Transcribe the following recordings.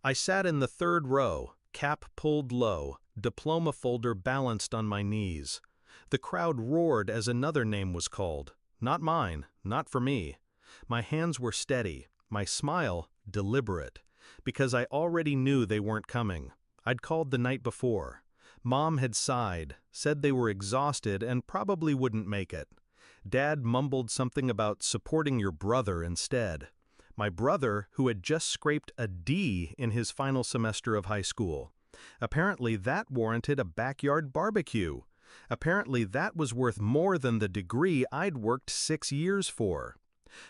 I sat in the third row, cap pulled low, diploma folder balanced on my knees. The crowd roared as another name was called. Not mine, not for me. My hands were steady, my smile deliberate, because I already knew they weren't coming. I'd called the night before. Mom had sighed, said they were exhausted and probably wouldn't make it. Dad mumbled something about supporting your brother instead. My brother, who had just scraped a D in his final semester of high school. Apparently that warranted a backyard barbecue. Apparently that was worth more than the degree I'd worked 6 years for.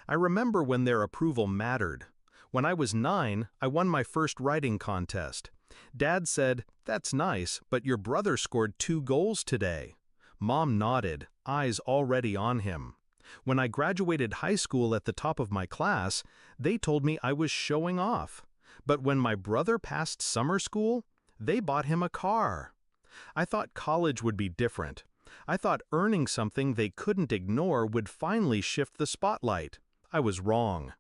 I remember when their approval mattered. When I was 9, I won my first writing contest. Dad said, "That's nice, but your brother scored 2 goals today." Mom nodded, eyes already on him. When I graduated high school at the top of my class, they told me I was showing off. But when my brother passed summer school, they bought him a car. I thought college would be different. I thought earning something they couldn't ignore would finally shift the spotlight. I was wrong.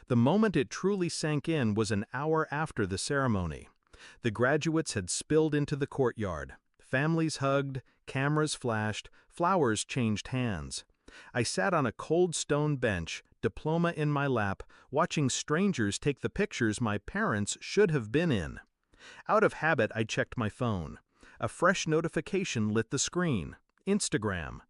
The moment it truly sank in was an hour after the ceremony. The graduates had spilled into the courtyard. Families hugged, cameras flashed, flowers changed hands. I sat on a cold stone bench, diploma in my lap, watching strangers take the pictures my parents should have been in. Out of habit, I checked my phone. A fresh notification lit the screen. Instagram.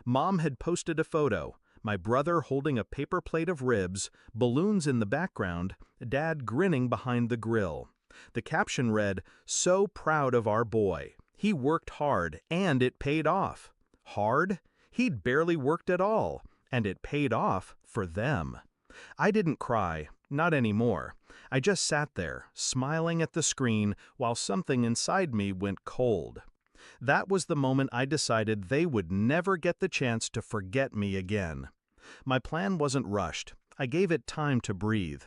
Mom had posted a photo. My brother holding a paper plate of ribs, balloons in the background, Dad grinning behind the grill. The caption read, "So proud of our boy. He worked hard, and it paid off." Hard? He'd barely worked at all, and it paid off for them. I didn't cry, not anymore. I just sat there, smiling at the screen while something inside me went cold. That was the moment I decided they would never get the chance to forget me again. My plan wasn't rushed. I gave it time to breathe.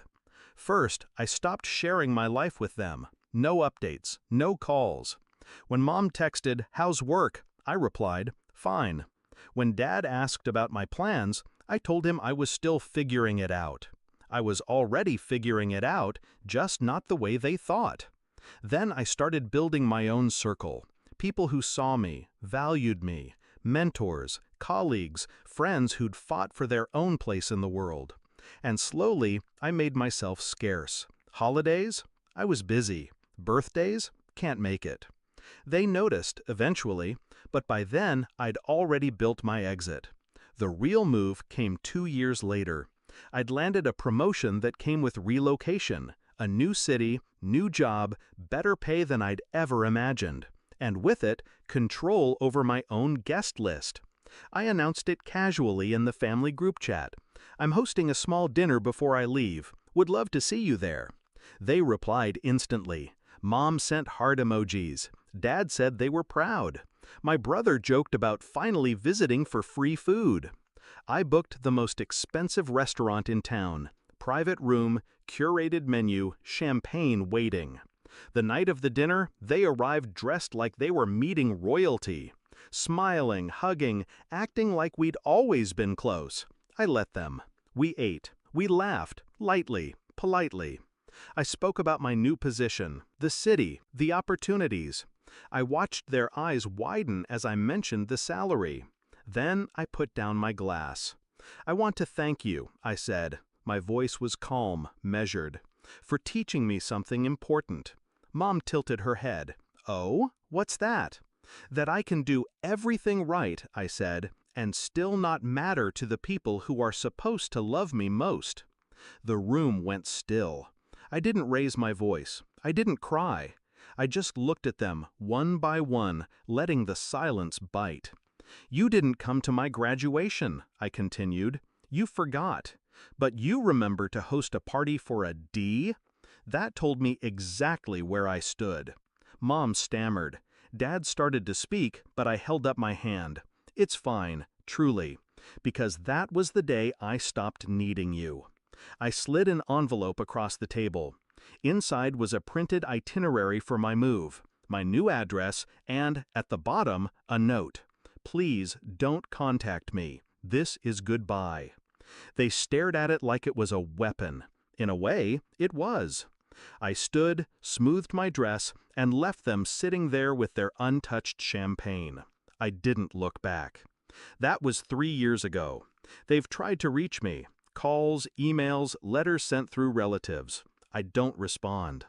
First, I stopped sharing my life with them. No updates, no calls. When Mom texted, "How's work?" I replied, "Fine." When Dad asked about my plans, I told him I was still figuring it out. I was already figuring it out, just not the way they thought. Then I started building my own circle. People who saw me, valued me, mentors, colleagues, friends who'd fought for their own place in the world. And slowly, I made myself scarce. Holidays? I was busy. Birthdays? Can't make it. They noticed, eventually, but by then I'd already built my exit. The real move came 2 years later. I'd landed a promotion that came with relocation, a new city, new job, better pay than I'd ever imagined. And with it, control over my own guest list. I announced it casually in the family group chat. "I'm hosting a small dinner before I leave. Would love to see you there." They replied instantly. Mom sent heart emojis. Dad said they were proud. My brother joked about finally visiting for free food. I booked the most expensive restaurant in town. Private room, curated menu, champagne waiting. The night of the dinner, they arrived dressed like they were meeting royalty. Smiling, hugging, acting like we'd always been close. I let them. We ate. We laughed, lightly, politely. I spoke about my new position, the city, the opportunities. I watched their eyes widen as I mentioned the salary. Then I put down my glass. "I want to thank you," I said. My voice was calm, measured. "For teaching me something important." Mom tilted her head. "Oh? What's that?" "That I can do everything right," I said, "and still not matter to the people who are supposed to love me most." The room went still. I didn't raise my voice. I didn't cry. I just looked at them, one by one, letting the silence bite. "You didn't come to my graduation," I continued. "You forgot. But you remember to host a party for a D?" That told me exactly where I stood. Mom stammered. Dad started to speak, but I held up my hand. "It's fine, truly, because that was the day I stopped needing you." I slid an envelope across the table. Inside was a printed itinerary for my move, my new address, and, at the bottom, a note. "Please don't contact me. This is goodbye." They stared at it like it was a weapon. In a way, it was. I stood, smoothed my dress, and left them sitting there with their untouched champagne. I didn't look back. That was 3 years ago. They've tried to reach me. Calls, emails, letters sent through relatives. I don't respond.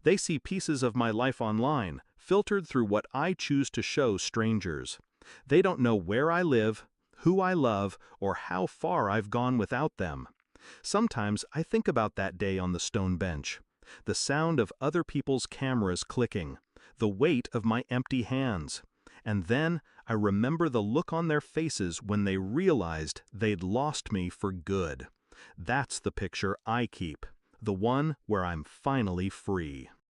They see pieces of my life online, filtered through what I choose to show strangers. They don't know where I live, who I love, or how far I've gone without them. Sometimes I think about that day on the stone bench. The sound of other people's cameras clicking. The weight of my empty hands. And then I remember the look on their faces when they realized they'd lost me for good. That's the picture I keep. The one where I'm finally free.